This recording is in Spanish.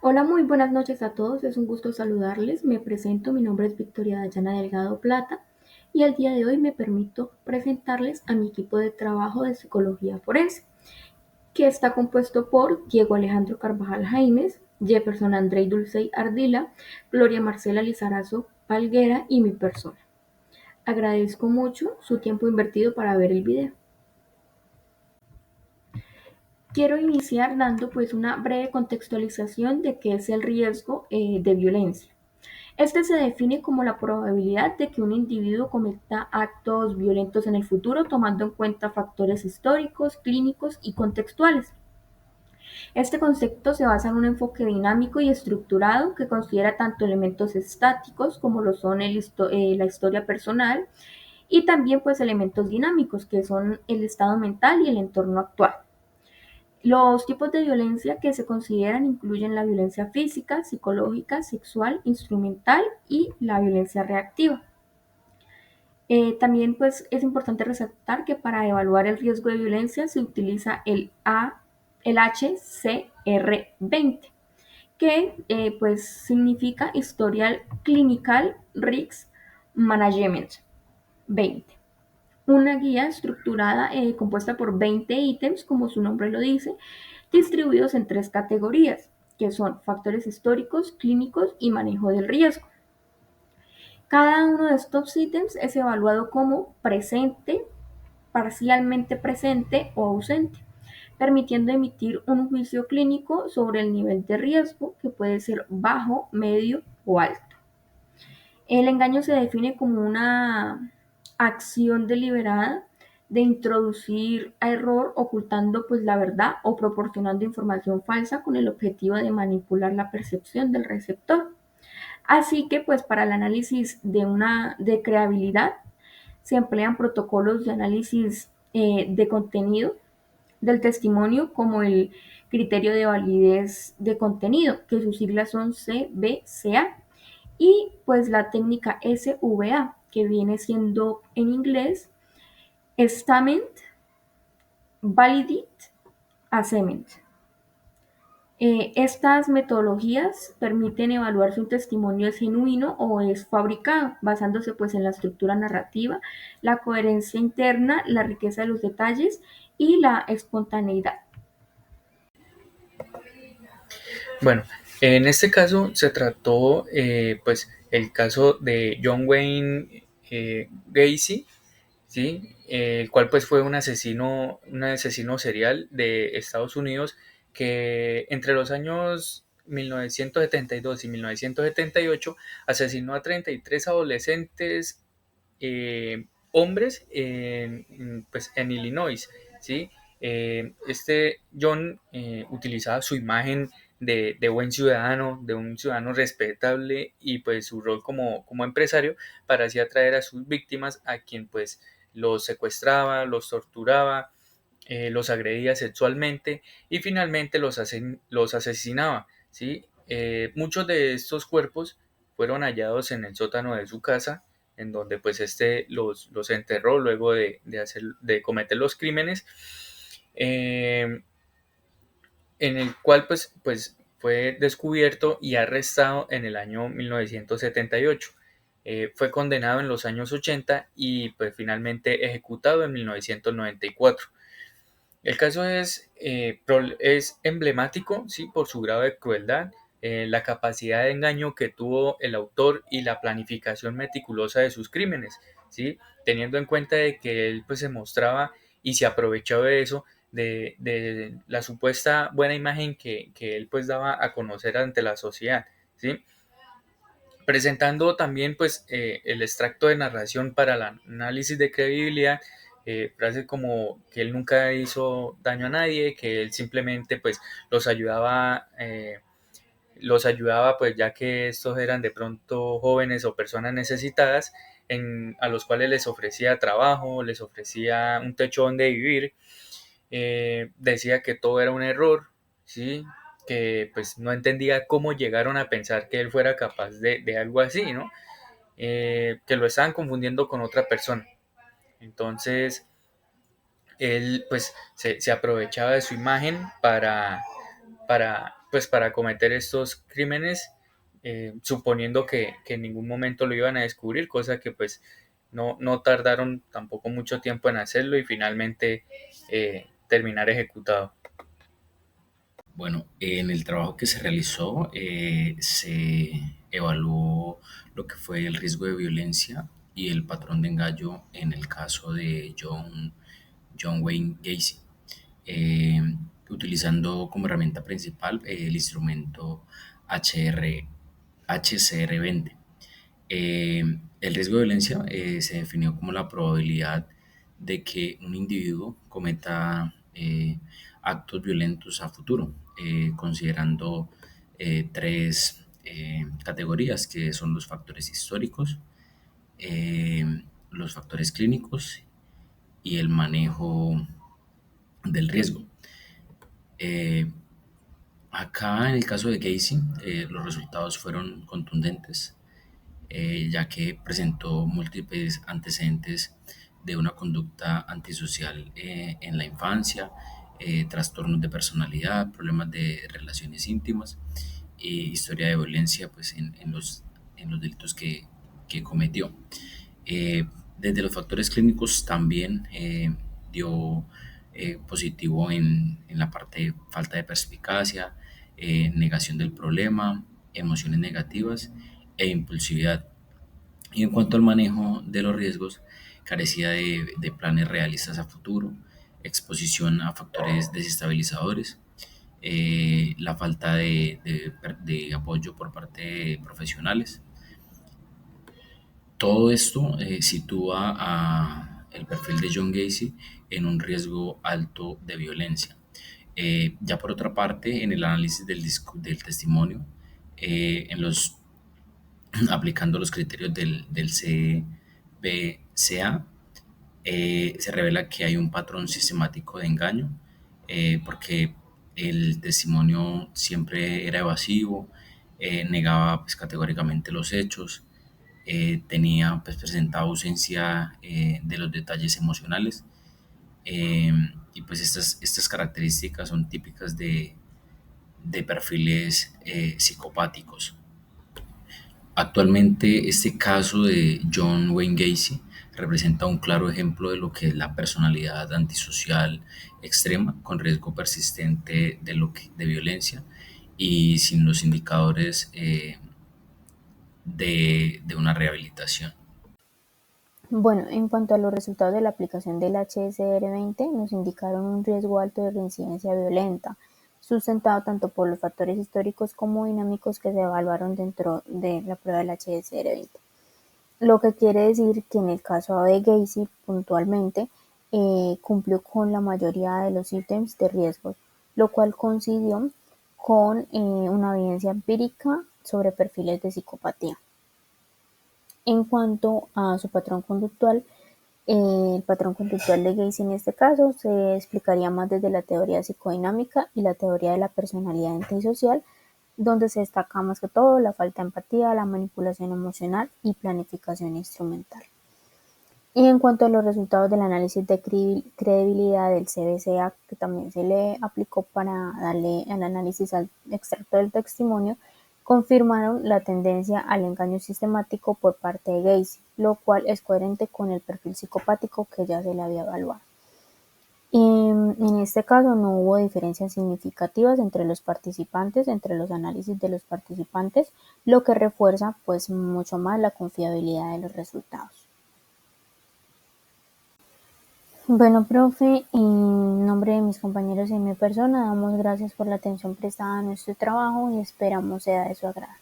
Hola, muy buenas noches a todos. Es un gusto saludarles. Me presento, mi nombre es Victoria Dayana Delgado Plata y el día de hoy me permito presentarles a mi equipo de trabajo de psicología forense, que está compuesto por Diego Alejandro Carvajal Jaimes, Jefferson Andrei Dulcey Ardila, Gloria Marcela Lizarazo Palguera y mi persona. Agradezco mucho su tiempo invertido para ver el video. Quiero iniciar dando pues una breve contextualización de qué es el riesgo de violencia. Este se define como la probabilidad de que un individuo cometa actos violentos en el futuro, tomando en cuenta factores históricos, clínicos y contextuales. Este concepto se basa en un enfoque dinámico y estructurado que considera tanto elementos estáticos como lo son la historia personal y también pues elementos dinámicos que son el estado mental y el entorno actual. Los tipos de violencia que se consideran incluyen la violencia física, psicológica, sexual, instrumental y la violencia reactiva. También pues, es importante resaltar que para evaluar el riesgo de violencia se utiliza el HCR20, que pues, significa Historial Clinical Risk Management 20. Una guía estructurada compuesta por 20 ítems, como su nombre lo dice, distribuidos en tres categorías, que son factores históricos, clínicos y manejo del riesgo. Cada uno de estos ítems es evaluado como presente, parcialmente presente o ausente, permitiendo emitir un juicio clínico sobre el nivel de riesgo, que puede ser bajo, medio o alto. El engaño se define como una acción deliberada de introducir a error ocultando pues la verdad o proporcionando información falsa con el objetivo de manipular la percepción del receptor. Así que pues para el análisis de creabilidad se emplean protocolos de análisis de contenido del testimonio como el criterio de validez de contenido, que sus siglas son CBCA, y pues la técnica SVA, que viene siendo en inglés Statement Validate Assessment. Estas metodologías permiten evaluar si un testimonio es genuino o es fabricado, basándose pues en la estructura narrativa, la coherencia interna, la riqueza de los detalles y la espontaneidad. Bueno, en este caso se trató pues el caso de John Wayne Gacy, ¿sí? El cual pues fue un asesino serial de Estados Unidos que entre los años 1972 y 1978 asesinó a 33 adolescentes hombres pues, en Illinois, ¿sí? Este John utilizaba su imagen de buen ciudadano, de un ciudadano respetable y pues su rol como empresario para así atraer a sus víctimas a quien pues los secuestraba, los torturaba, los agredía sexualmente y finalmente los asesinaba, ¿sí? Muchos de estos cuerpos fueron hallados en el sótano de su casa, en donde pues los enterró luego de cometer los crímenes, en el cual pues fue descubierto y arrestado en el año 1978. Fue condenado en los años 80 y pues finalmente ejecutado en 1994. El caso es emblemático, ¿sí? Por su grado de crueldad, la capacidad de engaño que tuvo el autor y la planificación meticulosa de sus crímenes, ¿sí? Teniendo en cuenta de que él pues, se mostraba y se aprovechaba de eso, de la supuesta buena imagen que él pues, daba a conocer ante la sociedad, ¿sí? Presentando también pues el extracto de narración para el análisis de credibilidad, frases como que él nunca hizo daño a nadie, que él simplemente pues los ayudaba pues ya que estos eran de pronto jóvenes o personas necesitadas a los cuales les ofrecía trabajo, les ofrecía un techo donde vivir, decía que todo era un error, ¿sí? Que pues no entendía cómo llegaron a pensar que él fuera capaz de algo así, ¿no? Que lo estaban confundiendo con otra persona. Entonces, él pues se aprovechaba de su imagen para pues para cometer estos crímenes, suponiendo que en ningún momento lo iban a descubrir, cosa que pues no tardaron tampoco mucho tiempo en hacerlo y finalmente terminar ejecutado. Bueno, en el trabajo que se realizó se evaluó lo que fue el riesgo de violencia y el patrón de engaño en el caso de John Wayne Gacy, eh, utilizando como herramienta principal el instrumento HCR20. El riesgo de violencia se definió como la probabilidad de que un individuo cometa actos violentos a futuro, considerando tres categorías que son los factores históricos, los factores clínicos y el manejo del riesgo. Eh, Acá en el caso de Gacy, los resultados fueron contundentes, ya que presentó múltiples antecedentes de una conducta antisocial en la infancia, trastornos de personalidad, problemas de relaciones íntimas e historia de violencia pues, en los delitos que cometió. Eh, Desde los factores clínicos también dio positivo en la parte de falta de perspicacia, negación del problema, emociones negativas e impulsividad. Y en cuanto al manejo de los riesgos, carecía de planes realistas a futuro, exposición a factores desestabilizadores, la falta de apoyo por parte de profesionales. Todo esto sitúa a el perfil de John Gacy en un riesgo alto de violencia. Ya por otra parte, en el análisis del testimonio, en los aplicando los criterios del CBCA, se revela que hay un patrón sistemático de engaño, porque el testimonio siempre era evasivo, negaba pues, categóricamente los hechos, tenía pues, presentaba ausencia de los detalles emocionales, eh, y pues estas características son típicas de perfiles psicopáticos. Actualmente, este caso de John Wayne Gacy representa un claro ejemplo de lo que es la personalidad antisocial extrema, con riesgo persistente de violencia y sin los indicadores de una rehabilitación. Bueno, en cuanto a los resultados de la aplicación del HSR20, nos indicaron un riesgo alto de reincidencia violenta, sustentado tanto por los factores históricos como dinámicos que se evaluaron dentro de la prueba del HSR20. Lo que quiere decir que en el caso de Gacy, puntualmente, cumplió con la mayoría de los ítems de riesgos, lo cual coincidió con una evidencia empírica sobre perfiles de psicopatía. En cuanto a su patrón conductual, el patrón conductual de Gacy en este caso se explicaría más desde la teoría psicodinámica y la teoría de la personalidad antisocial, donde se destaca más que todo la falta de empatía, la manipulación emocional y planificación instrumental. Y en cuanto a los resultados del análisis de credibilidad del CBCA, que también se le aplicó para darle el análisis al extracto del testimonio, confirmaron la tendencia al engaño sistemático por parte de Gacy, lo cual es coherente con el perfil psicopático que ya se le había evaluado. En este caso no hubo diferencias significativas entre los análisis de los participantes, lo que refuerza pues mucho más la confiabilidad de los resultados. Bueno, profe, en nombre de mis compañeros y mi persona, damos gracias por la atención prestada a nuestro trabajo y esperamos sea de su agrado.